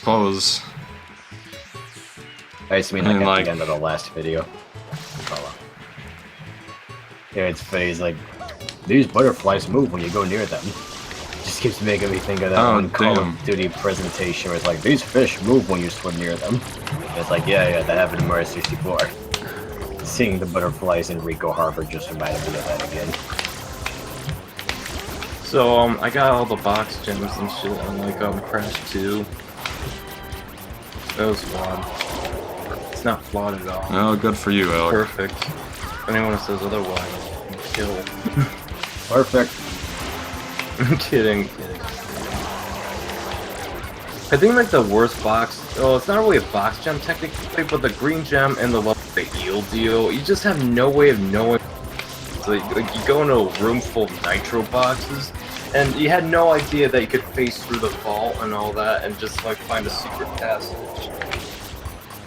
suppose. I just mean like at the end of the last video. Yeah, it's funny. He's like, these butterflies move when you go near them. Just keeps making me think of that one Call of Duty presentation where it's like, these fish move when you swim near them. And it's like, yeah, that happened in Mario 64. Seeing the butterflies in Rico Harbor just reminded me of that again. So, I got all the box gems and shit on, like, Crash 2. That was flawed. It's not flawed at all. Oh, good for you, Alec. Perfect. If anyone says otherwise, kill. Perfect. I'm kidding. I think, like, the worst box... Oh, it's not really a box gem, technically, but the green gem and the eel deal, you just have no way of knowing. So, like, you go into a room full of nitro boxes, and you had no idea that you could face through the vault and all that, and just like find a secret passage.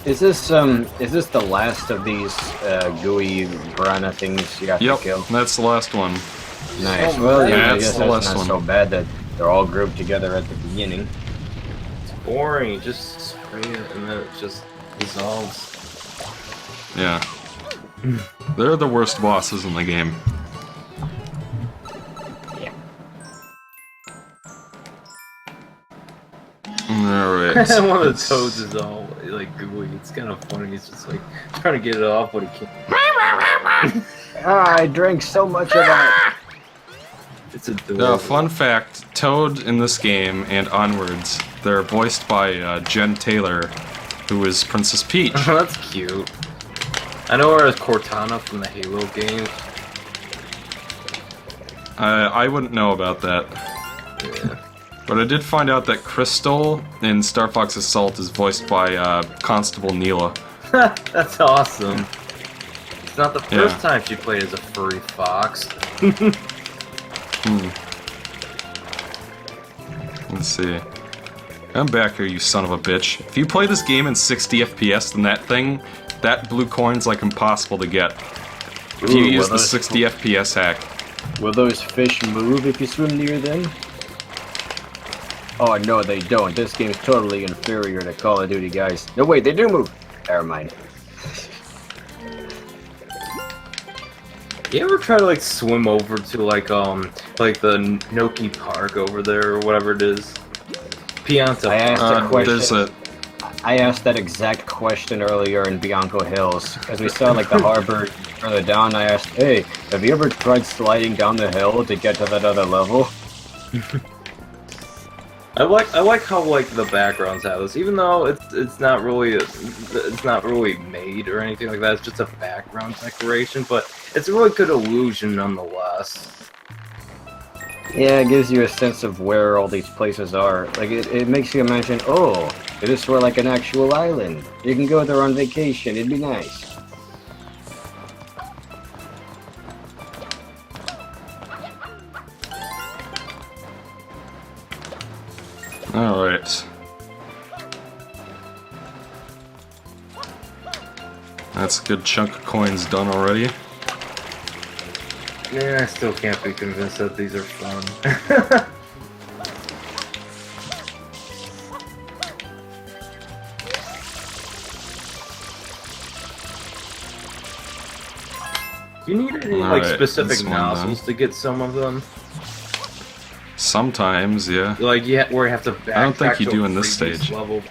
Is this the last of these gooey piranha things you got to kill? Yep, that's the last one. Nice. Well, yeah, I guess the that's last not one. so bad that they're all grouped together at the beginning. It's boring. You just spray it and then it just dissolves. Yeah. They're the worst bosses in the game. Alright. One of the toads is all like gooey. It's kind of funny. He's just like trying to get it off, but he can't. I drank so much of that. It's adorable. Fun fact, Toad in this game and onwards, they're voiced by Jen Taylor, who is Princess Peach. That's cute. I know her as Cortana from the Halo games. I wouldn't know about that. Yeah. But I did find out that Crystal in Star Fox Assault is voiced by Constable Neela. That's awesome. It's not the first time she played as a furry fox. Let's see. I'm back here, you son of a bitch. If you play this game in 60 FPS, then that blue coin's like impossible to get. If you use the 60 FPS hack. Will those fish move if you swim near them? Oh no, they don't. This game's totally inferior to Call of Duty, guys. No, wait, they do move. Never mind. You ever try to like swim over to like the Noki Park over there or whatever it is? Pianta. I asked a question. There's a... I asked that exact question earlier in Bianco Hills, because we saw like the harbor further down. I asked, hey, have you ever tried sliding down the hill to get to that other level? I like how like the backgrounds have this, even though it's not really made or anything like that. It's just a background decoration, but it's a really good illusion nonetheless. Yeah, it gives you a sense of where all these places are. Like it makes you imagine, oh, it is for like an actual island. You can go there on vacation. It'd be nice. Alright. That's a good chunk of coins done already. Yeah, I still can't be convinced that these are fun. You need any like specific nozzles to get some of them? Sometimes, yeah. Like where you have to backtrack. I don't think you to do a in this previous stage. level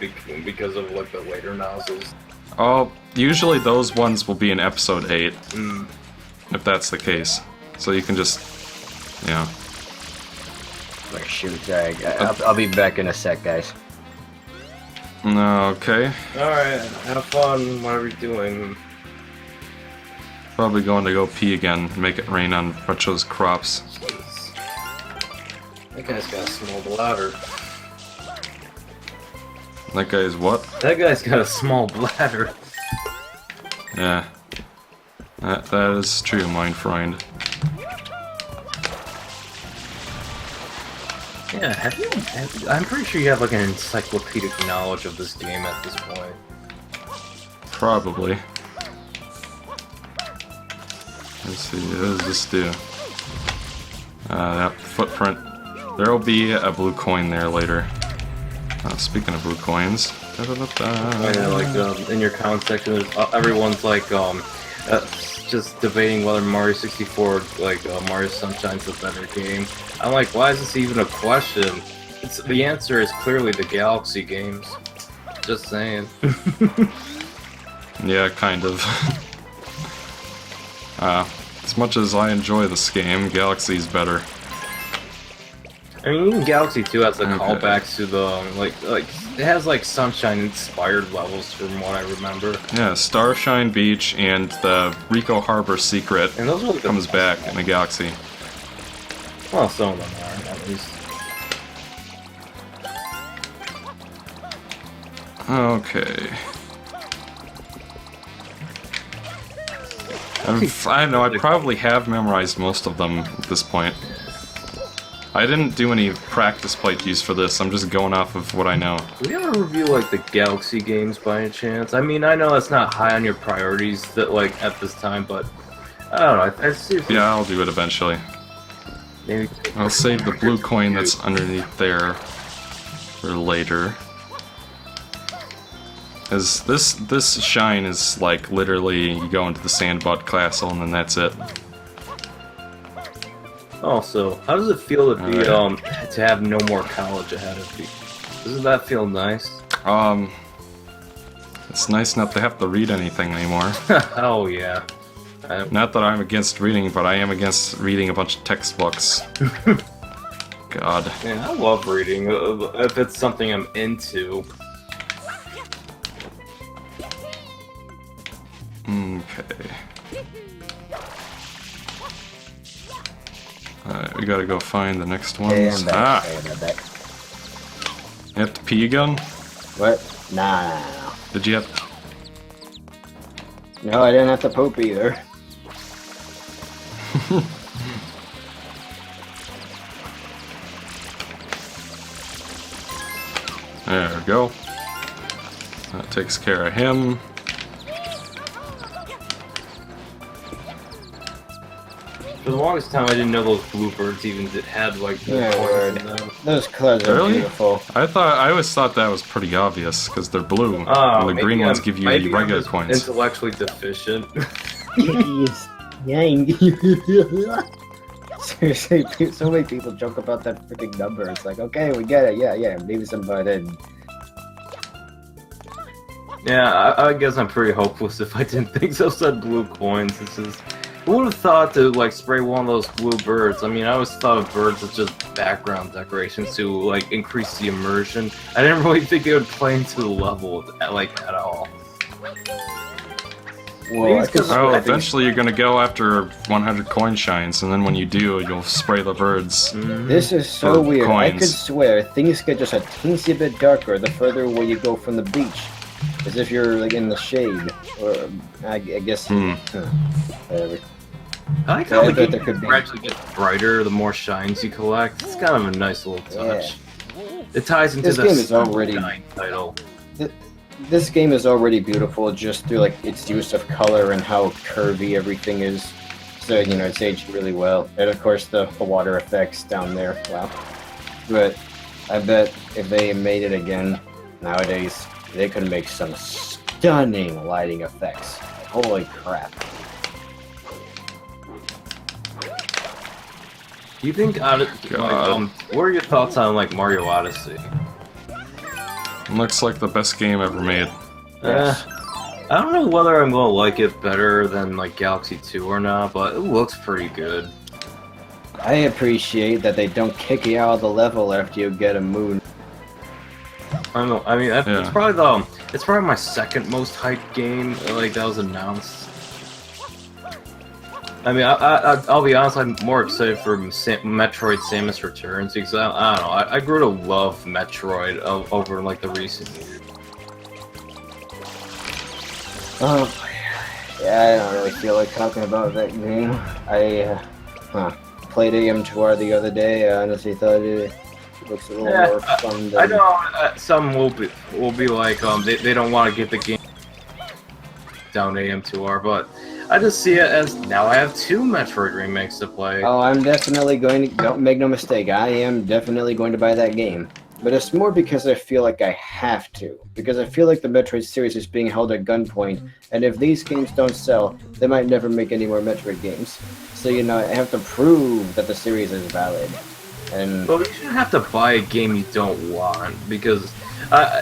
because of like the later nozzles. Oh, usually those ones will be in episode 8, Mm. if that's the case. So you can just, yeah. Like shoot, I'll be back in a sec, guys. Okay. Alright, have fun, whatever you're doing. Probably going to go pee again, make it rain on Retro's crops. Jeez. That guy's got a small bladder. That guy's what? That guy's got a small bladder. Yeah. That is true, mein Freund. Yeah, I'm pretty sure you have like an encyclopedic knowledge of this game at this point. Probably. Let's see, what does this do? That footprint. There'll be a blue coin there later. Speaking of blue coins, like in your comment section, everyone's like just debating whether Mario 64, like Mario Sunshine's a better game. I'm like, why is this even a question? The answer is clearly the Galaxy games. Just saying. Yeah, kind of. As much as I enjoy this game, Galaxy's better. I mean, even Galaxy 2 has callbacks to the like it has like Sunshine inspired levels from what I remember. Yeah, Starshine Beach and the Rico Harbor secret And those are like comes back in the Galaxy. Well, some of them are at least. Okay. I don't know, I probably have memorized most of them at this point. I didn't do any practice playthroughs for this, I'm just going off of what I know. Do we ever review like the Galaxy games by any chance? I mean, I know that's not high on your priorities that like at this time, but I don't know. I see. Yeah, I'll do it eventually. Maybe I'll save the blue coin that's underneath there for later. As this shine is like literally you go into the Sandbot Castle and then that's it. Also, how does it feel to be to have no more college ahead of you? Doesn't that feel nice? It's nice not to have to read anything anymore. Oh yeah. Not that I'm against reading, but I am against reading a bunch of textbooks. God. Yeah, I love reading if it's something I'm into. Okay. Alright, we gotta go find the next ones. Hey, I'm back. Hey, I'm back. You have to pee again? What? Nah. Did you have... No, I didn't have to poop either. There we go. That takes care of him. For the longest time, I didn't know those bluebirds even had like coins in them. Those colors are Really? beautiful. I always thought that was pretty obvious because they're blue. And the green ones give you regular coins. Intellectually deficient. Seriously, so many people joke about that freaking number. It's like, okay, we get it. Yeah, maybe somebody did. Yeah, I guess I'm pretty hopeless if I didn't think those had blue coins. This is. Who would have thought to like spray one of those blue birds? I mean, I always thought of birds as just background decorations to like increase the immersion. I didn't really think it would play into the level like at all. Well, eventually you're gonna go after 100 coin shines, and then when you do, you'll spray the birds. This is so weird. Coins. I could swear things get just a teensy bit darker the further away you go from the beach, as if you're like in the shade. Or I guess. Whatever. I like how the game gradually gets brighter the more shines you collect. It's kind of a nice little touch. Yeah. It ties into the title. This game is already beautiful just through like its use of color and how curvy everything is. So you know it's aged really well, and of course the water effects down there. Wow. But I bet if they made it again nowadays, they could make some stunning lighting effects. Holy crap. Do you think what are your thoughts on like Mario Odyssey? Looks like the best game ever made. Yes. I don't know whether I'm gonna like it better than like Galaxy 2 or not, but it looks pretty good. I appreciate that they don't kick you out of the level after you get a moon. I don't know. I mean, it's probably my second most hyped game like that was announced. I mean, I'll be honest. I'm more excited for Metroid: Samus Returns because I don't know. I grew to love Metroid over like the recent years. Yeah, I don't really feel like talking about that game. I played AM2R the other day. I honestly thought it looks a little more fun than... I know some will be like they don't want to get the game down AM2R, but I just see it as now I have 2 Metroid remakes to play. Oh, I'm definitely going to... Don't make no mistake, I am definitely going to buy that game. but it's more because I feel like I have to. Because I feel like the Metroid series is being held at gunpoint, and if these games don't sell, they might never make any more Metroid games. So, you know, I have to prove that the series is valid. And But you shouldn't have to buy a game you don't want, because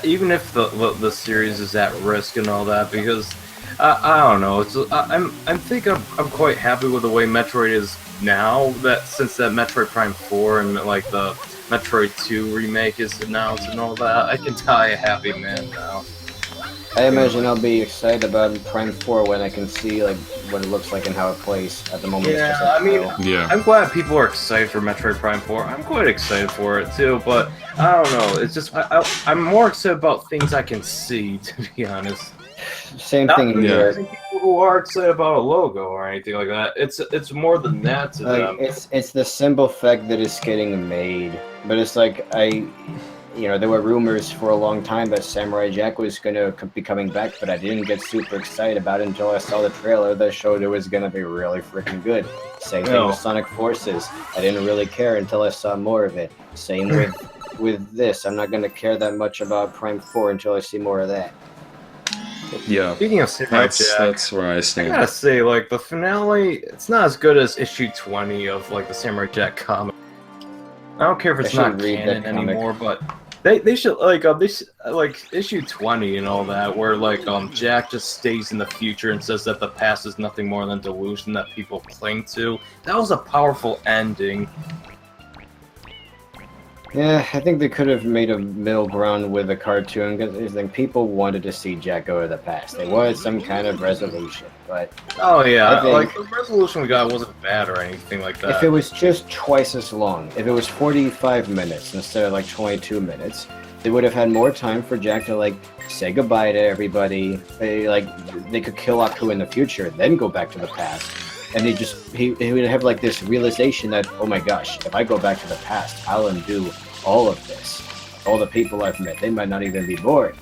even if the series is at risk and all that, because I don't know, I'm quite happy with the way Metroid is now. That since that Metroid Prime 4 and like the Metroid 2 remake is announced and all that, I can die a happy man now. I imagine I'll be excited about Prime 4 when I can see like what it looks like and how it plays. At the moment, Yeah, it's just like, I mean, Yeah. I'm glad people are excited for Metroid Prime 4. I'm quite excited for it too, but I don't know. It's just I'm more excited about things I can see, to be honest. same Not thing Yeah. here. people who are excited about a logo or anything like that. It's more than that to them. It's the simple fact that it's getting made, but it's like there were rumors for a long time that Samurai Jack was gonna be coming back, but I didn't get super excited about it until I saw the trailer that showed it was gonna be really freaking good. Same thing with Sonic Forces. I didn't really care until I saw more of it. Same with this. I'm not gonna care that much about Prime 4 until I see more of that. Yeah. Speaking of Samurai Jack, That's where I I stand. gotta say, like, the finale, it's not as good as issue 20 of, like, the Samurai Jack comic. I don't care if it's I not should read canon that comic. anymore, but they should, like, issue 20 and all that, where, like, Jack just stays in the future and says that the past is nothing more than delusion that people cling to. That was a powerful ending. Yeah, I think they could have made a middle ground with the cartoon because I think people wanted to see Jack go to the past. They wanted some kind of resolution, but Oh, yeah, I think- like, the resolution we got wasn't bad or anything like that. if it was just twice as long, if it was 45 minutes instead of like 22 minutes, they would have had more time for Jack to like say goodbye to everybody. They could kill Aku in the future, then go back to the past. And he would have like this realization that, oh my gosh, if I go back to the past, I'll undo all of this. All the people I've met, they might not even be born.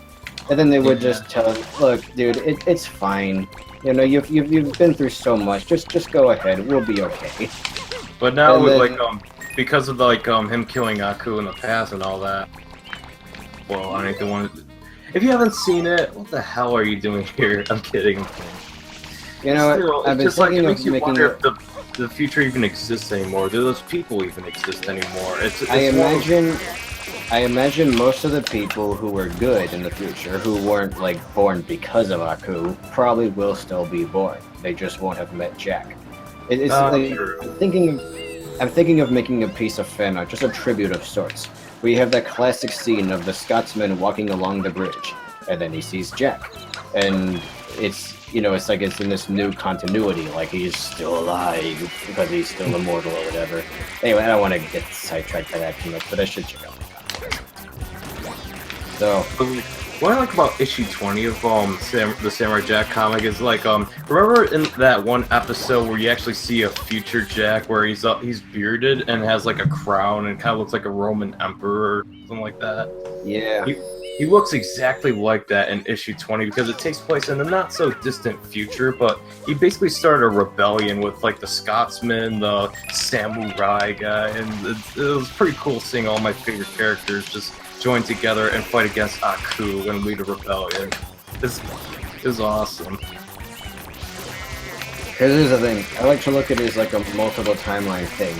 And then they would just tell him, look, dude, it's fine. You know, you've been through so much. Just go ahead. We'll be okay. But now And with then- because of like him killing Aku in the past and all that. Well, I don't want to. If you haven't seen it, what the hell are you doing here? I'm kidding. You know, Still, I've been it's just like it thinking makes of you making wonder if the future even exists anymore. Do those people even exist anymore? It's I imagine most of the people who were good in the future, who weren't like born because of Aku, probably will still be born. They just won't have met Jack. It's like, true. I'm thinking of making a piece of fan art, just a tribute of sorts. We have that classic scene of the Scotsman walking along the bridge, and then he sees Jack, and it's like it's in this new continuity, like he's still alive because he's still immortal or whatever. Anyway, I don't want to get sidetracked by that too much, but I should check out the comic. So, What I like about issue 20 of the Samurai Jack comic is like remember in that one episode where you actually see a future Jack where he's bearded and has like a crown and kind of looks like a Roman emperor or something like that. yeah. He looks exactly like that in issue 20 because it takes place in a not so distant future, but he basically started a rebellion with like the Scotsman, the samurai guy, and it was pretty cool seeing all my favorite characters just join together and fight against Aku and lead a rebellion. This is awesome. Here's the thing. I like to look at it as like a multiple timeline thing.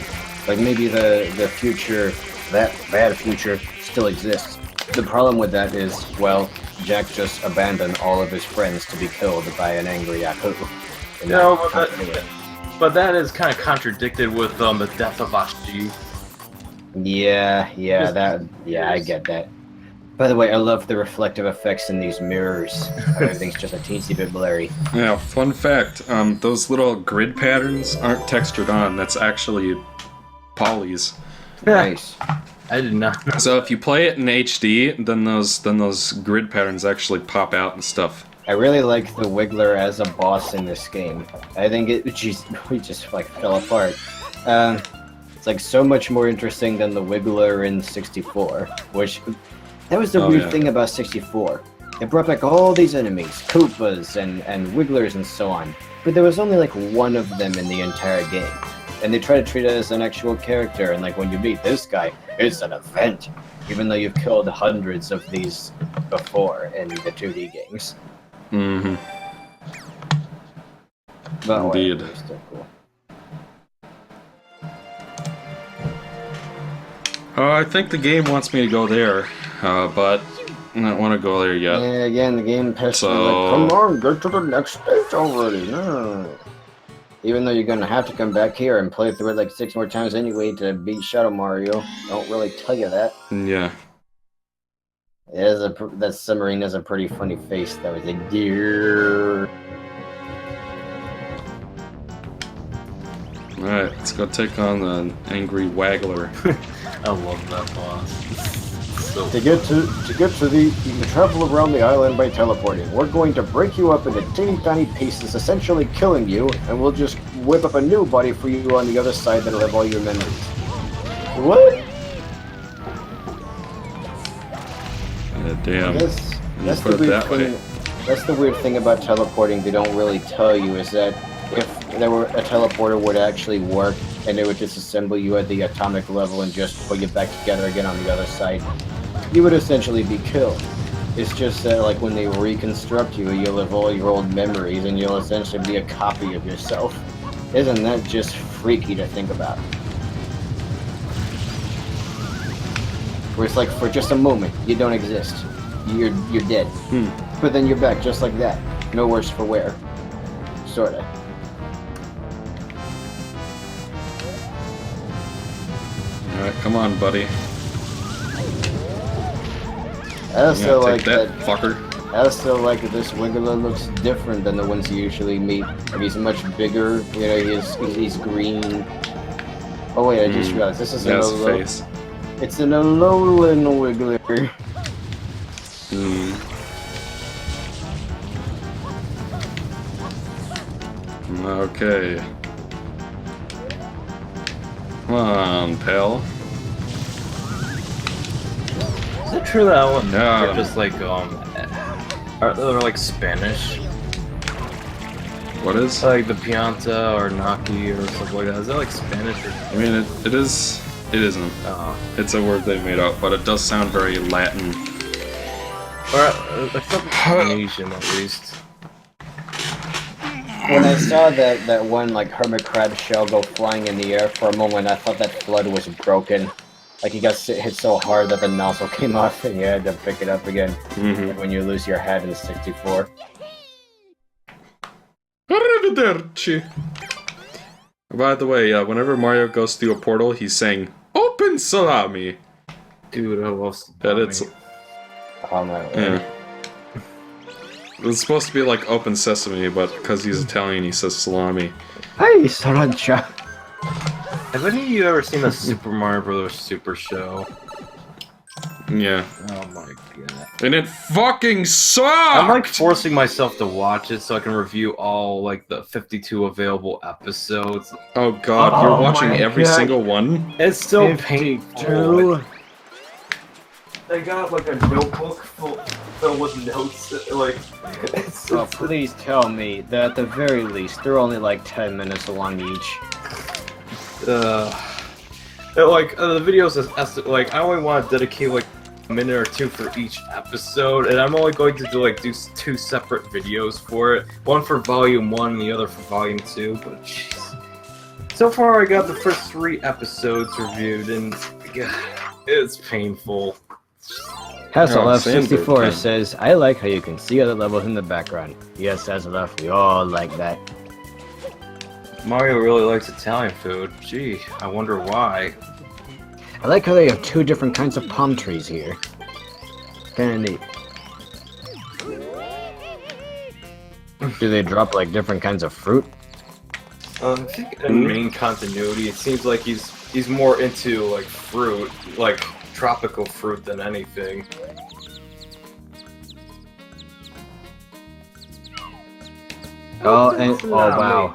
Like maybe the future, that bad future, still exists. The problem with that is, well, Jack just abandoned all of his friends to be killed by an angry Aku. No, but that is kind of contradicted with the death of Ashji. I get that. By the way, I love the reflective effects in these mirrors. Everything's just a teensy bit blurry. Yeah, fun fact, those little grid patterns aren't textured on, that's actually polys. Nice. I did not know. So if you play it in HD, then those grid patterns actually pop out and stuff. I really like the Wiggler as a boss in this game. I think we just like fell apart. It's like so much more interesting than the Wiggler in 64, which that was the weird thing about 64. It brought back all these enemies, Koopas and Wigglers and so on, but there was only like one of them in the entire game. And they try to treat it as an actual character, and like when you meet this guy, it's an event. Even though you've killed hundreds of these before in the 2D games. Mm-hmm. But Indeed. whatever, it's still cool. I think the game wants me to go there, but I don't want to go there yet. Yeah, again, the game pesters me like, come on, get to the next stage already. No. Even though you're gonna have to come back here and play through it like 6 more times anyway to beat Shadow Mario. Don't really tell you that. Yeah. It is that submarine has a pretty funny face though. It's like, dear. Alright, let's go take on the angry waggler. I love that boss. So To get to the you can travel around the island by teleporting. We're going to break you up into teeny tiny pieces, essentially killing you, and we'll just whip up a new body for you on the other side that'll have all your memories. What? Damn. That's put the it weird that way. thing. That's the weird thing about teleporting. They don't really tell you is that if there were a teleporter would actually work and it would disassemble you at the atomic level and just put you back together again on the other side, you would essentially be killed. It's just that like when they reconstruct you, you'll have all your old memories and you'll essentially be a copy of yourself. Isn't that just freaky to think about? Where it's like for just a moment, you don't exist. You're dead. But then you're back just like that. No worse for wear. Sorta. Alright, come on, buddy. I also like take that, fucker. I also like that this Wiggler looks different than the ones you usually meet. Like he's much bigger. You know, he's green. Oh wait, I just realized this is an That's Alolan. face. It's an Alolan Wiggler. Okay. Come on, pal. is it true that Alan Yeah. are just like are they like Spanish? What is? Like the Pianta or Naki or something like that. Is that like Spanish or? I mean, it is. It isn't. It's a word they made up, but it does sound very Latin. Or like something Polynesian at least. When I saw that one like hermit crab shell go flying in the air for a moment, I thought that flood was broken. Like he got hit so hard that the nozzle came off and you had to pick it up again. Like when you lose your hat in 64. Arrivederci. By the way, whenever Mario goes through a portal, he's saying, "Open salami!" Dude, I lost. That it's... Oh my lord. Yeah. It's supposed to be like Open Sesame, but because he's Italian, he says salami. Hey, Sriracha! Have any of you ever seen the Super Mario Bros. Super Show? Yeah. Oh my god. And it fucking sucked! I'm like forcing myself to watch it so I can review all like the 52 available episodes. Oh god, Oh you're watching my every God. single one? It's so 52. painful. I got like a notebook filled with notes. Like, it's Oh, please tell me that at the very least they're only like 10 minutes long each. the videos is like I only want to dedicate like a minute or two for each episode, and I'm only going to do 2 separate videos for it. One for volume 1 and the other for volume 2. But jeez. So far I got the first 3 episodes reviewed, and God, it's painful. Hasself64 says, I like how you can see other levels in the background. Yes, Hasself, we all like that. Mario really likes Italian food. Gee, I wonder why. I like how they have 2 different kinds of palm trees here. Kinda neat. Do they drop like different kinds of fruit? I think in main continuity, it seems like he's more into like fruit, like tropical fruit than anything. Oh, and oh wow.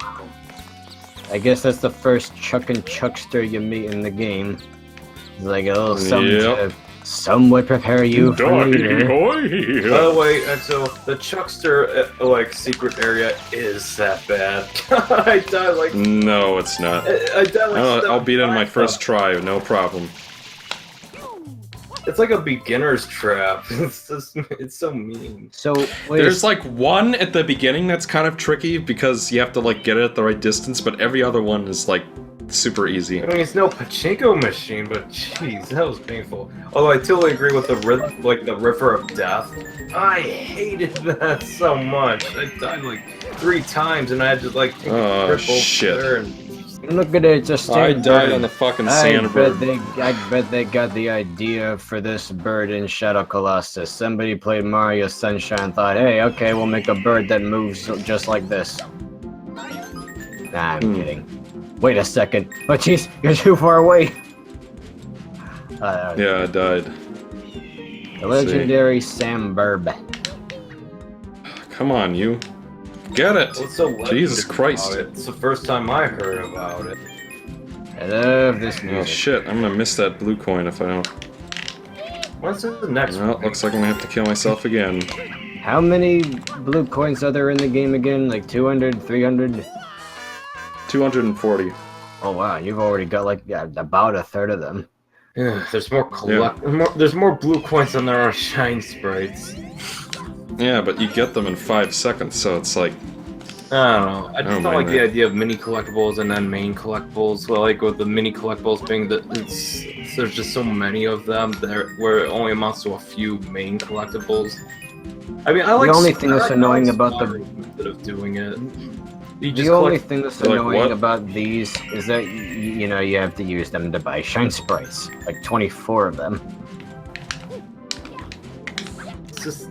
I guess that's the first Chuck and Chuckster you meet in the game. It's like a little something Some would prepare you for later. By the way, Exo, the Chuckster like secret area is that bad. I died like. No, it's not. I died like. I'll beat it in my first try, no problem. It's like a beginner's trap. It's so mean. So wait, There's like one at the beginning that's kind of tricky because you have to like get it at the right distance, but every other one is like super easy. I mean, it's no pachinko machine, but jeez, that was painful. Although I totally agree with the River of Death. I hated that so much. I died like 3 times, and I had to like take a trip over there and. look at it, just I died on the fucking sandbird. I bet they got the idea for this bird in Shadow Colossus. Somebody played Mario Sunshine, thought, hey, okay, we'll make a bird that moves just like this. Nah, I'm kidding. Wait a second. Oh, jeez, you're too far away. Yeah, I died. The legendary Sam Burb. Come on, you. Get it! What's so Jesus legendary Christ. about it? It's the first time I heard about it. I love this Oh music. shit, I'm gonna miss that blue coin if I don't. What's the next Well, one? looks like I'm gonna have to kill myself again. How many blue coins are there in the game again? Like 200, 300? 240. Oh wow, you've already got like about a third of them. There's more there's more blue coins than there are shine sprites. Yeah, but you get them in 5 seconds, so it's like... I don't know. I just don't don't like mind the that. idea of mini collectibles and then main collectibles. Well, like with the mini collectibles being that there's just so many of them where it only amounts to a few main collectibles. I mean, I like The only thing that's annoying about the method of doing it. You the just only collect, thing that's Like annoying what? about these is that you know you have to use them to buy shine sprites, like 24 of them. it's just.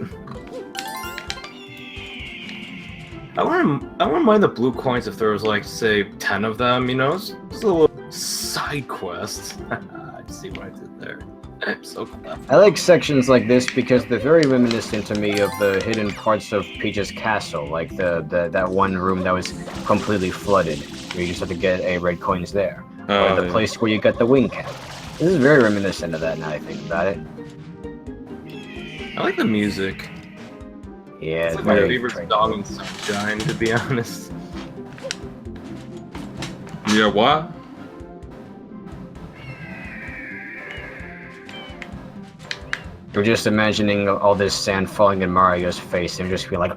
I wouldn't mind the blue coins if there was like say 10 of them. You know, it's just a little side quest. I see what I did there. I'm so clever. I like sections like this because they're very reminiscent to me of the hidden parts of Peach's castle, like that one room that was completely flooded, where you just have to get red coins there, or the yeah. place where you got the wing cap. This is very reminiscent of that now I think about it. I like the music. Yeah, It's like my very favorite tranquil. song in Sunshine, to be honest. Yeah, what? We're just imagining all this sand falling in Mario's face and just be like,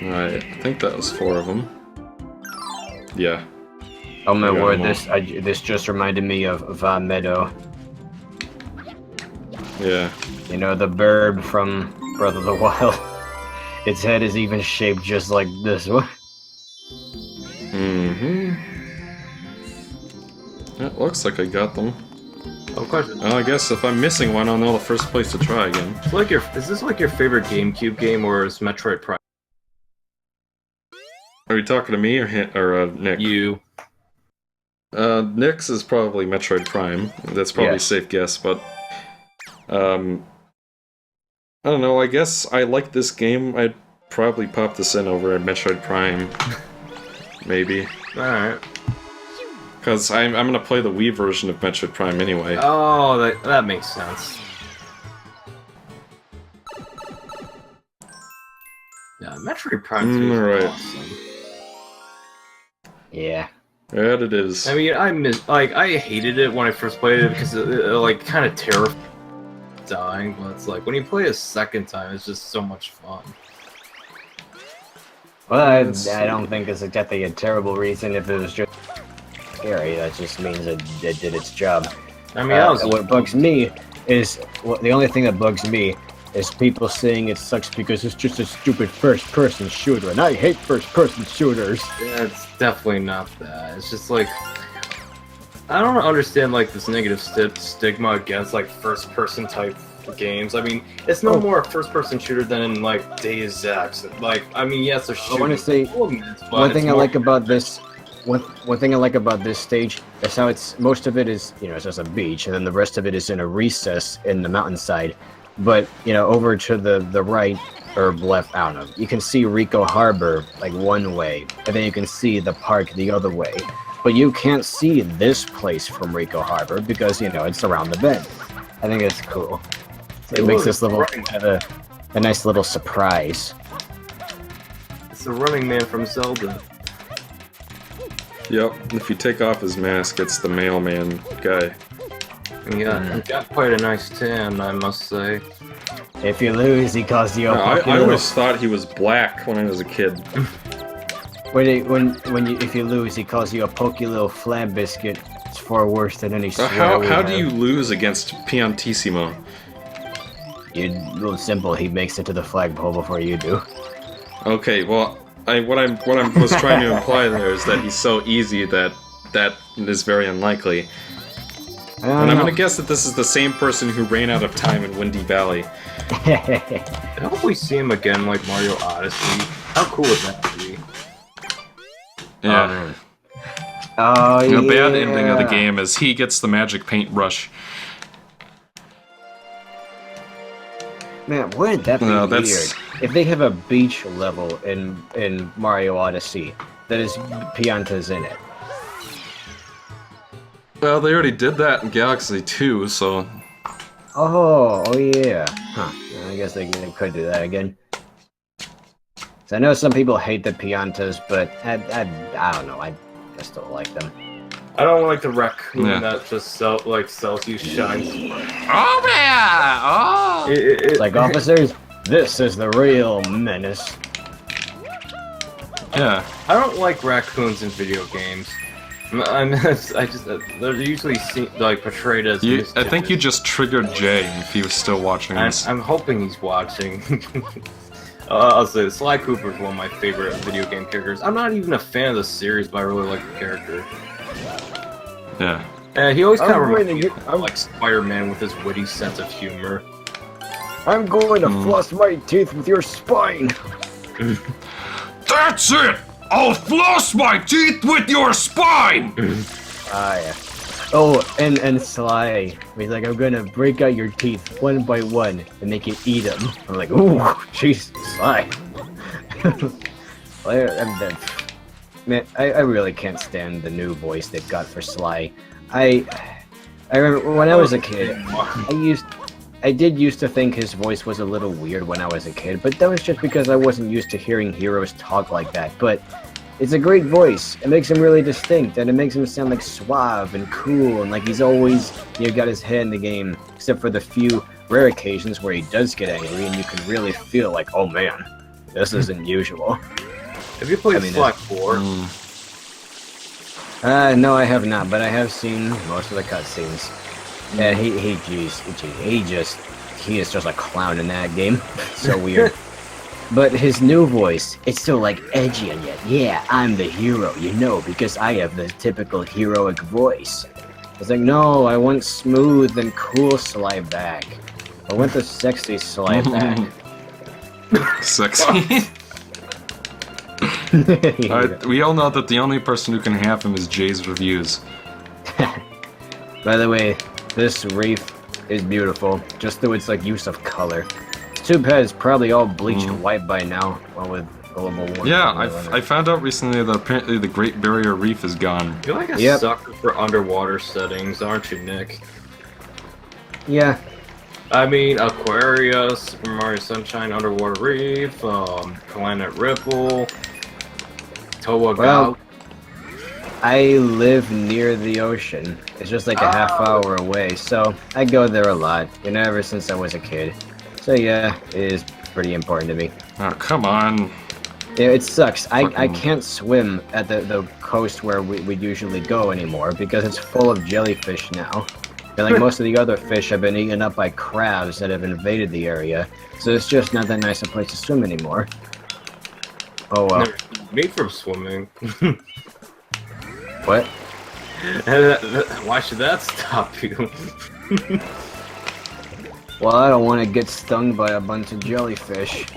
Alright, I think that was 4 of them. Yeah. oh my I got word, them all. this just reminded me of Va Meadow. Yeah. You know, the bird from Breath of the Wild. Its head is even shaped just like this one. Mm-hmm. It looks like I got them. Of course. Well, I guess if I'm missing one, I'll know the first place to try again. Is this like your favorite GameCube game, or is Metroid Prime? Are you talking to me or Nick? You. Nick's is probably Metroid Prime. That's probably a Yes. safe guess, but... I don't know, I guess I like this game. I'd probably pop this in over at Metroid Prime. Maybe. Alright. Because I'm gonna play the Wii version of Metroid Prime anyway. Oh, that makes sense. Yeah, Metroid Prime 2 is Alright. awesome. Yeah. That it is. I mean, I hated it when I first played it because it like kind of terrified dying, but it's like when you play a second time, it's just so much fun. Well, I don't think it's exactly a terrible reason if it was just scary. That just means it did its job. I mean, that was What bugs me is the only thing that bugs me is people saying it sucks because it's just a stupid first-person shooter, and I hate first-person shooters. yeah, it's definitely not that. It's just like I don't understand like this negative stigma against like first-person type games. I mean, it's no more a first-person shooter than in like Deus Ex. Like, I mean, yes, there's I want to say one thing I like about this. One thing I like about this stage is how most of it is, you know, it's just a beach, and then the rest of it is in a recess in the mountainside. But, you know, over to the right, or left, I don't know. You can see Rico Harbor like one way, and then you can see the park the other way. But you can't see this place from Rico Harbor because, you know, it's around the bend. I think it's cool. It makes this level have a nice little surprise. It's the running man from Zelda. Yep, if you take off his mask, it's the mailman guy. Yeah, he got quite a nice tan, I must say. If you lose, he calls you a I always thought he was black when I was a kid. If you lose, he calls you a pokey little flan biscuit. It's far worse than any swear How do you lose against Piantissimo? Real simple. He makes it to the flagpole before you do. Okay, well, what I was trying to imply there is that he's so easy that is very unlikely. And I'm gonna guess that this is the same person who ran out of time in Windy Valley. I hope we see him again like Mario Odyssey. How cool would that be? Yeah. The bad ending of the game is he gets the magic paintbrush. Man, wouldn't that be weird? If they have a beach level in Mario Odyssey that is Piantas in it. Well, they already did that in Galaxy 2, so... Oh yeah. Huh. I guess they could do that again. So I know some people hate the Piantas, but I don't know. I still like them. I don't like the raccoon that just sells you shines. Oh yeah! Oh! It's like, officers, this is the real menace. Yeah. I don't like raccoons in video games. They're usually portrayed as. I think you just triggered Jay if he was still watching this. I'm hoping he's watching. I'll say Sly Cooper is one of my favorite video game characters. I'm not even a fan of the series, but I really like the character. Yeah. And he always kind of reminds me of like Spider-Man with his witty sense of humor. I'm going to floss my teeth with your spine. That's it! I'll floss my teeth with your spine! Yeah. Oh, and Sly, he's like, I'm gonna break out your teeth one by one and make you eat them. I'm like, ooh, jeez, Sly. Man, I really can't stand the new voice they've got for Sly. I remember when I was a kid, I did used to think his voice was a little weird when I was a kid, but that was just because I wasn't used to hearing heroes talk like that. But it's a great voice. It makes him really distinct, and it makes him sound like suave and cool, and like he's always, got his head in the game, except for the few rare occasions where he does get angry, and you can really feel like, oh man, this isn't usual. Have you played Sly 4? No, I have not, but I have seen most of the cutscenes. Yeah, he is just a clown in that game. So weird. But his new voice, it's still like edgy and yet, yeah, I'm the hero, because I have the typical heroic voice. It's like, no, I want smooth and cool Sly back. I want the sexy Sly back. Sexy? We all know that the only person who can have him is Jay's reviews. By the way, this reef is beautiful, just through its use of color. It's too bad it's probably all bleached white by now, well, with global warming. Yeah, I found out recently that apparently the Great Barrier Reef is gone. You're like a sucker for underwater settings, aren't you, Nick? Yeah. I mean, Aquarius, Super Mario Sunshine, Underwater Reef, Planet Ripple, Toa Well, I live near the ocean. It's just like a half hour away, so I go there a lot, ever since I was a kid. So yeah, it is pretty important to me. Oh, come on. Yeah, it sucks. I can't swim at the coast where we usually go anymore because it's full of jellyfish now. And like most of the other fish have been eaten up by crabs that have invaded the area, so it's just not that nice a place to swim anymore. Oh well. Made from swimming. What? Why should that stop you? Well, I don't want to get stung by a bunch of jellyfish.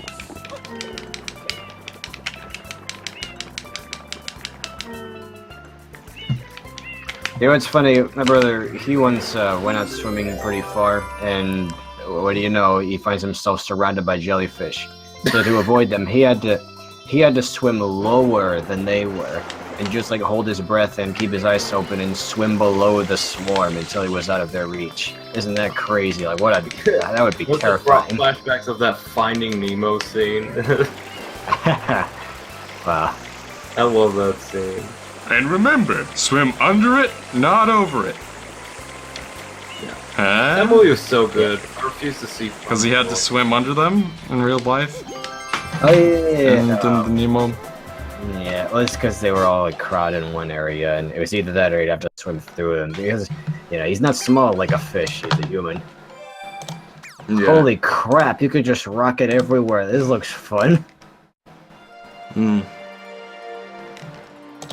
It's funny, my brother, he once went out swimming pretty far, and what do you know, he finds himself surrounded by jellyfish. So to avoid them, he had to swim lower than they were, and just like hold his breath and keep his eyes open and swim below the swarm until he was out of their reach. Isn't that crazy? Like that would be terrifying. Flashbacks of that Finding Nemo scene. Wow. I love that scene. And remember, swim under it, not over it. Yeah. Huh? That movie was so good. I refuse to see. Because he had to swim under them in real life. Oh yeah. And the Nemo. Yeah, well, it's because they were all like crowded in one area, and it was either that or he'd have to swim through them because, he's not small like a fish; he's a human. Yeah. Holy crap! You could just rocket everywhere. This looks fun. Hmm.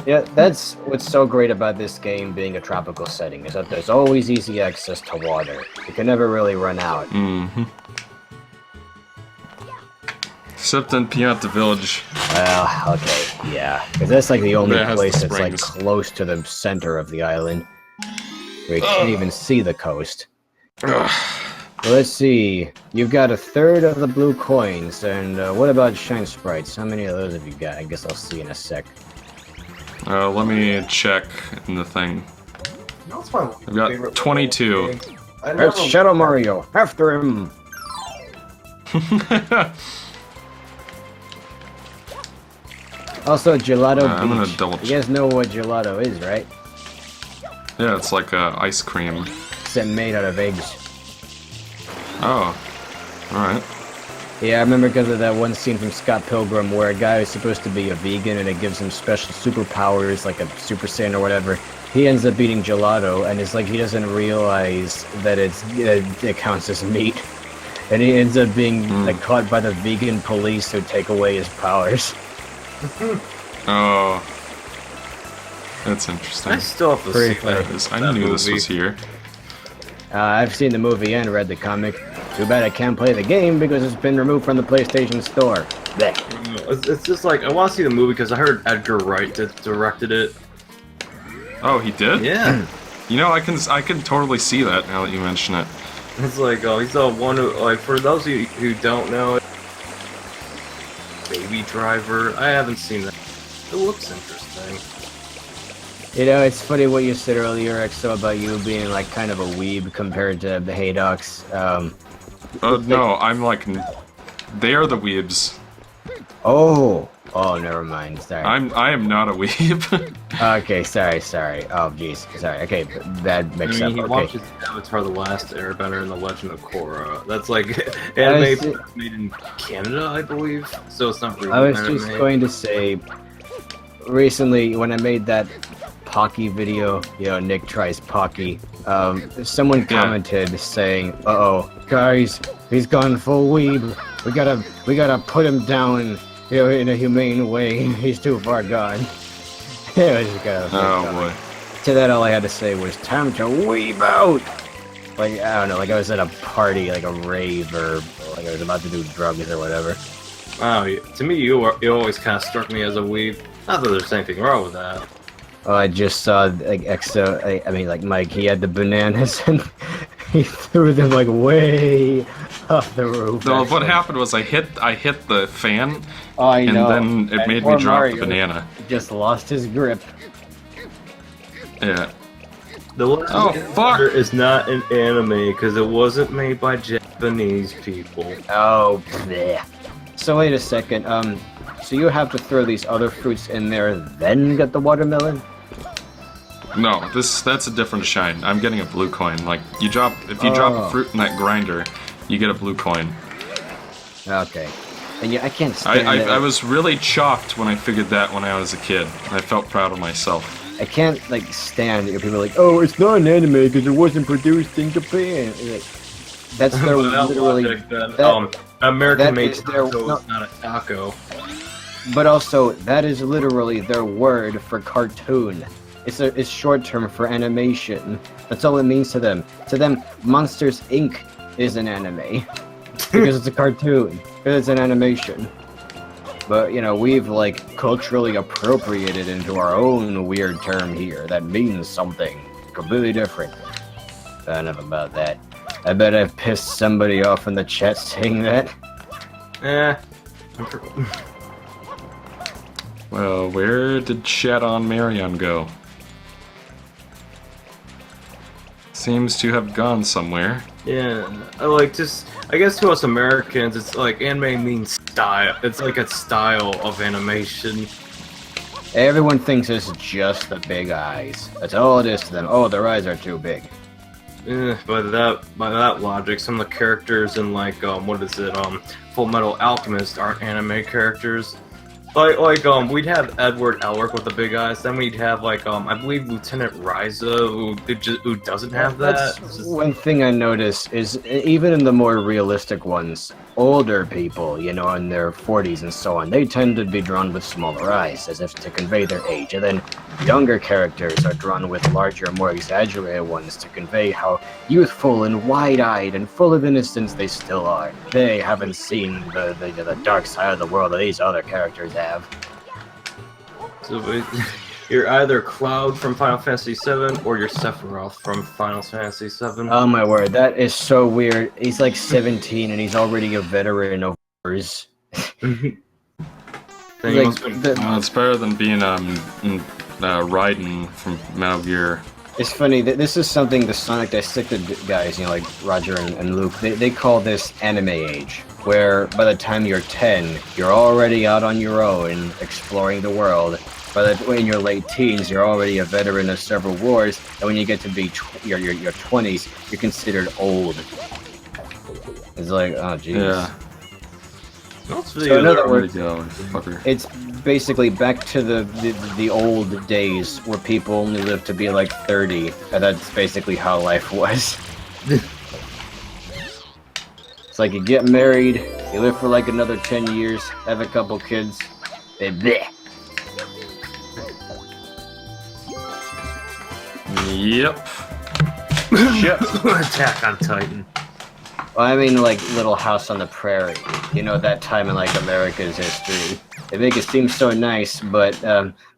Yeah, that's what's so great about this game being a tropical setting, is that there's always easy access to water. You can never really run out. Mm-hmm. Except in Pianta Village. Well, okay, yeah. Because that's like the only place that's like springs. close to the center of the island. Where you can't even see the coast. Well, let's see. You've got 1/3 of the blue coins, and what about shine sprites? How many of those have you got? I guess I'll see in a sec. Let me check in the thing. I've got 22. That's Shadow Mario. After him. Also, Gelato Beach. I'm gonna double check. You guys know what gelato is, right? Yeah, it's like ice cream. Except made out of eggs. Oh, alright. Yeah, I remember because of that one scene from Scott Pilgrim where a guy is supposed to be a vegan and it gives him special superpowers like a Super Saiyan or whatever. He ends up eating gelato and it's like he doesn't realize that it counts as meat. And he ends up being like caught by the vegan police who take away his powers. Oh. That's interesting. I still have to see that. I knew this was here. I've seen the movie and read the comic. Too bad I can't play the game because it's been removed from the PlayStation Store. Blech. It's just like, I want to see the movie because I heard Edgar Wright directed it. Oh, he did? Yeah. I can totally see that now that you mention it. It's like, oh, he's the one who, like, for those of you who don't know, Baby Driver, I haven't seen that. It looks interesting. It's funny what you said earlier, Exo, about you being like kind of a weeb compared to the Haydocs. No, I'm like, they are the weebs. Oh, never mind. Sorry. I am not a weeb. Okay, sorry. Oh, jeez, sorry. Okay, that makes sense. He Okay. watches Avatar: The Last Airbender and The Legend of Korra. That's like anime made in Canada, I believe. So it's not real. I was just going to say, recently when I made that Pocky video, Nick tries Pocky. Someone commented saying, "Uh-oh, guys, he's gone full weeb. We gotta put him down, in a humane way. He's too far gone." It was kind of boy. To that, all I had to say was, "Time to weeb out." Like I don't know, like I was at a party, like a rave, or like I was about to do drugs or whatever. Wow, to me, you always kind of struck me as a weeb. Not that there's anything wrong with that. Oh, I just saw like Exo. I mean, like Mike. He had the bananas and he threw them like way off the roof. No, what happened was I hit the fan, and then it made me drop Mario the banana. Just lost his grip. Yeah. The Legend of Zelda is not an anime because it wasn't made by Japanese people. Oh, bleh. So wait a second. So you have to throw these other fruits in there, then get the watermelon? No, that's a different shine. I'm getting a blue coin. Like if you drop a fruit in that grinder, you get a blue coin. Okay. And yeah, I can't stand I was really shocked when I figured that when I was a kid. I felt proud of myself. I can't like stand it. People are like, "Oh, it's not an anime because it wasn't produced in Japan." Like, that's their literally. American-made taco is not a taco. But also, that is literally their word for cartoon. It's short term for animation. That's all it means to them. To them, Monsters Inc. is an anime because it's a cartoon. Because it's an animation. But we've like culturally appropriated into our own weird term here that means something completely different. Enough about that. I bet I've pissed somebody off in the chat saying that. Well, where did Shat on Marion go? Seems to have gone somewhere. Yeah, I guess to us Americans, it's like anime means style. It's like a style of animation. Everyone thinks it's just the big eyes. That's all it is to them. Oh, their eyes are too big. By that logic, some of the characters in like Full Metal Alchemist aren't anime characters. We'd have Edward Elric with the big eyes. Then we'd have I believe Lieutenant Ryza, who doesn't have that. That's one thing I notice is even in the more realistic ones, older people, you know, in their 40s and so on, they tend to be drawn with smaller eyes, as if to convey their age. And then younger characters are drawn with larger, more exaggerated ones to convey how youthful and wide-eyed and full of innocence they still are. They haven't seen the dark side of the world that these other characters have. So you're either Cloud from Final Fantasy VII or you're Sephiroth from Final Fantasy VII. Oh my word, that is so weird. He's like 17 and he's already a veteran of wars. It's better than being Raiden from Metal Gear. It's funny that this is something the Sonic Dissected guys, you know, like Roger and Luke, they call this anime age, where by the time you're 10, you're already out on your own, exploring the world. In your late teens, you're already a veteran of several wars, and when you get to be your 20s, you're considered old. It's like, oh jeez. Yeah. So in other words, fucker. it's basically back to the old days where people only lived to be like 30, and that's basically how life was. It's like you get married, you live for like another 10 years, have a couple kids, then bleh. Yep. Attack on Titan. Well, I mean, like Little House on the Prairie. You know, that time in like America's history. They make it seem so nice, but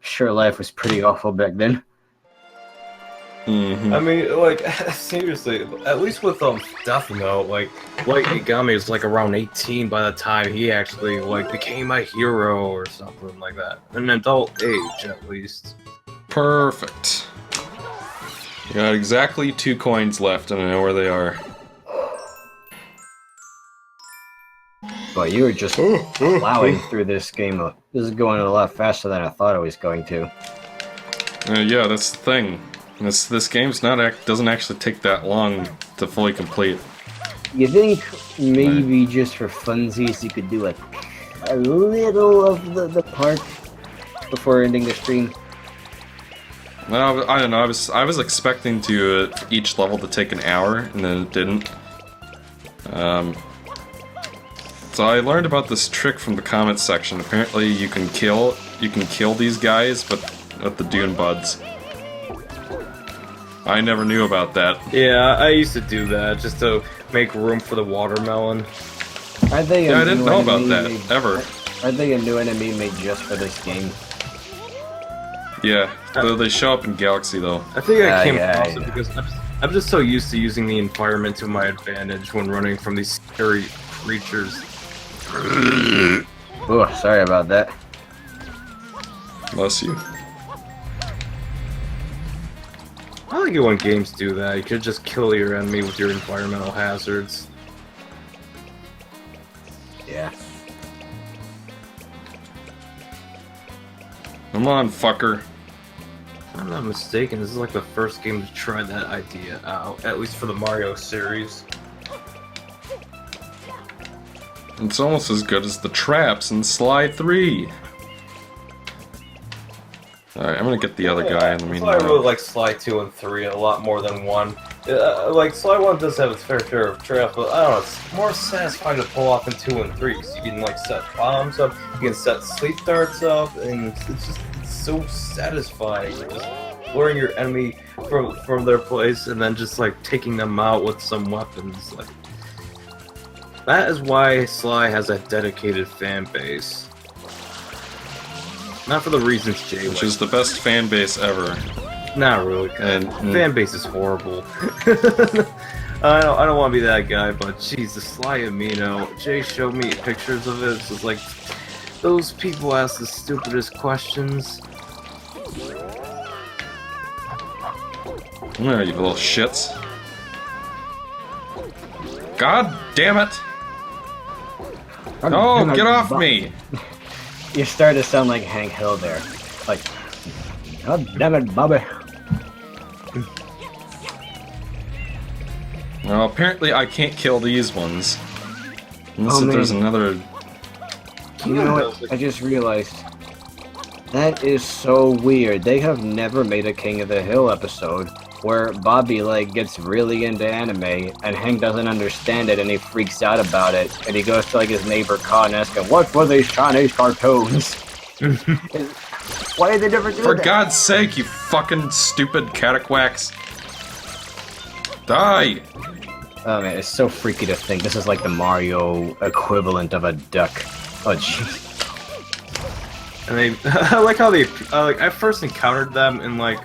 sure, life was pretty awful back then. Mm-hmm. I mean, seriously, at least with Death Note, Light Yagami is around 18 by the time he actually became a hero or something like that. An adult age, at least. Perfect. You got exactly 2 coins left, and I know where they are. But you were just plowing through this game. This is going a lot faster than I thought it was going to. Yeah, that's the thing. This game's doesn't actually take that long to fully complete. You think maybe just for funsies you could do a little of the park before ending the stream? Well, I don't know. I was expecting each level to take an hour, and then it didn't. So I learned about this trick from the comments section. Apparently, you can kill these guys, but with the Dune Buds. I never knew about that. Yeah, I used to do that just to make room for the watermelon. Are they I didn't know about that ever. Are they a new enemy made just for this game? Yeah, they show up in Galaxy though. I think I came yeah, across it because I'm just so used to using the environment to my advantage when running from these scary creatures. Oh, sorry about that. Bless you. I like it when games do that. You could just kill your enemy with your environmental hazards. Yeah. Come on, fucker. If I'm not mistaken, this is the first game to try that idea out, at least for the Mario series. It's almost as good as the traps in Sly 3. Alright, I'm gonna get the other guy in the meantime. I really like Sly 2 and 3 a lot more than 1. Sly 1 does have its fair share of traps, but I don't know, it's more satisfying to pull off in 2 and 3, because you can set bombs up, you can set sleep darts up, and it's so satisfying. Just luring your enemy from their place and then just taking them out with some weapons. That is why Sly has a dedicated fan base. Not for the reasons Jay Which is the best fan base ever. Not really. And fan base is horrible. I don't want to be that guy, but Jesus, Sly Amino. Jay showed me pictures of it. It's just like, those people ask the stupidest questions. There, you little shits. God damn it! Oh, get off me! You start to sound like Hank Hill there. Like, God damn it, Bobby. Well, apparently I can't kill these ones. Unless if there's another... You know what? I just realized. That is so weird. They have never made a King of the Hill episode where Bobby, like, gets really into anime and Hank doesn't understand it and he freaks out about it and he goes to, like, his neighbor Con and asks him, what were these Chinese cartoons? Why did they never do that? For God's sake, you fucking stupid cataquacks. Die! Oh man, it's so freaky to think this is like the Mario equivalent of a duck. Oh jeez. And they, I like how they, like, I first encountered them in, like,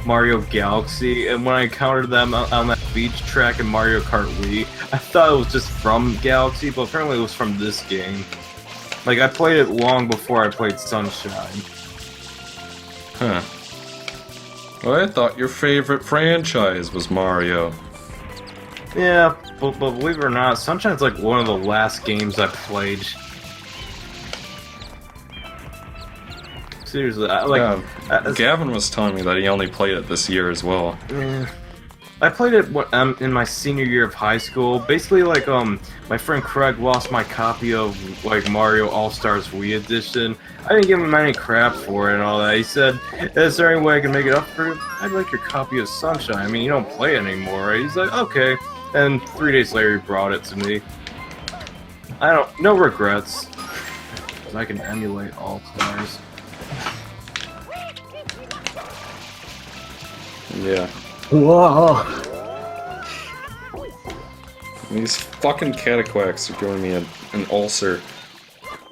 Mario Galaxy, and when I encountered them on that beach track in Mario Kart Wii, I thought it was just from Galaxy, but apparently it was from this game. Like, I played it long before I played Sunshine. Huh. Well, I thought your favorite franchise was Mario. Yeah, but believe it or not, Sunshine's like one of the last games I played. Seriously, Gavin was telling me that he only played it this year as well. I played it in my senior year of high school. Basically, like, my friend Craig lost my copy of, like, Mario All-Stars Wii Edition. I didn't give him any crap for it and all that. He said, is there any way I can make it up for you? I'd like your copy of Sunshine. I mean, you don't play it anymore, right? He's like, okay. And 3 days later, he brought it to me. No regrets. 'Cause I can emulate all stars. Yeah. Whoa! These fucking cataquacks are giving me an ulcer.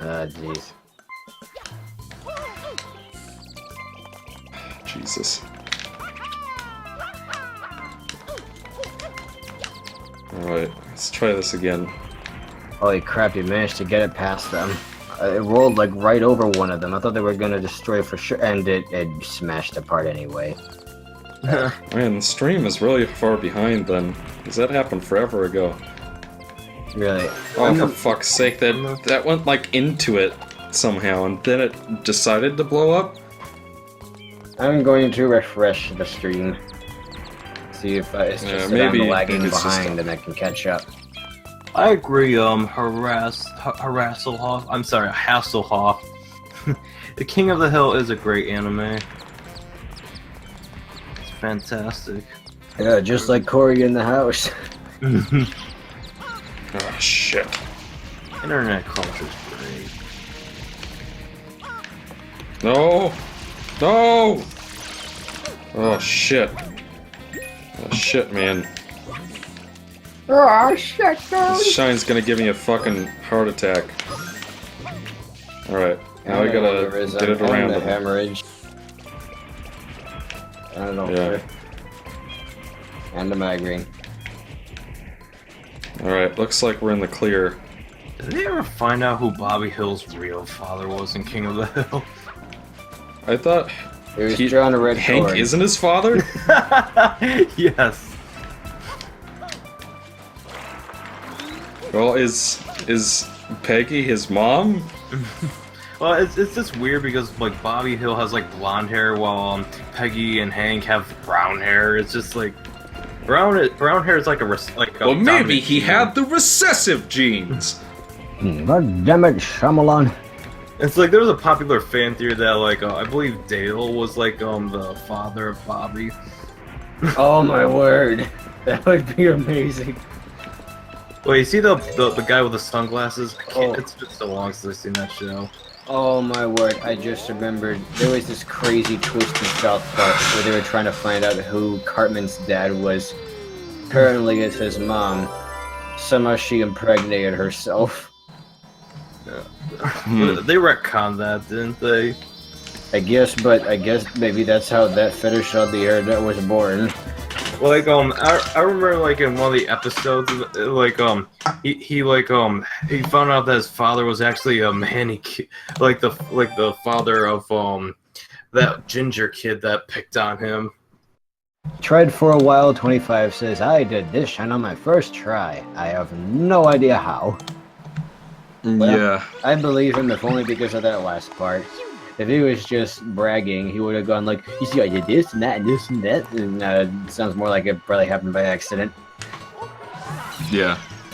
Ah, jeez. Jesus. Alright, let's try this again. Holy crap, you managed to get it past them. It rolled, like, right over one of them. I thought they were gonna destroy it for sure, and it smashed apart anyway. Man, the stream is really far behind then. Because that happened forever ago. Really? Oh, for fuck's sake, that went, like, into it somehow, and then it decided to blow up? I'm going to refresh the stream. See if it's just maybe I'm lagging it's behind and I can catch up. I agree, Hasselhoff. I'm sorry, Hasselhoff. The King of the Hill is a great anime. It's fantastic. Yeah, just like Cory in the house. Oh, shit. Internet culture's great. No! No! Oh, shit. Oh, shit, man. Oh shit, This shine's gonna give me a fucking heart attack. Alright, now I gotta get it around the him. hemorrhage. I don't know. Yeah. And the migraine. Alright, looks like we're in the clear. Did they ever find out who Bobby Hill's real father was in King of the Hill? I thought He was drawing a red Hank cord. isn't his father? Yes. Well, is Peggy his mom? Well, it's just weird because, like, Bobby Hill has, like, blonde hair while Peggy and Hank have brown hair. It's just like brown hair is like a Well, maybe he had the recessive genes. God damn it, Shyamalan. It's like there was a popular fan theory that, like, I believe Dale was like the father of Bobby. Oh my word, that would be amazing. Well, you see the guy with the sunglasses? I can't. It's been so long since I've seen that show. Oh my word, I just remembered there was this crazy twist in South Park where they were trying to find out who Cartman's dad was. Apparently it's his mom. Somehow she impregnated herself. They retconned that, didn't they? I guess maybe that's how that fetish on the internet was born. I remember like in one of the episodes, like he found out that his father was actually a man. Like the father of that ginger kid that picked on him. Tried for a while, 25 says, I did this shine on my first try. I have no idea how. Well, Yeah. I believe him, if only because of that last part. If he was just bragging, he would have gone like, you see, I did this and that and this and that, and it sounds more like it probably happened by accident. Yeah.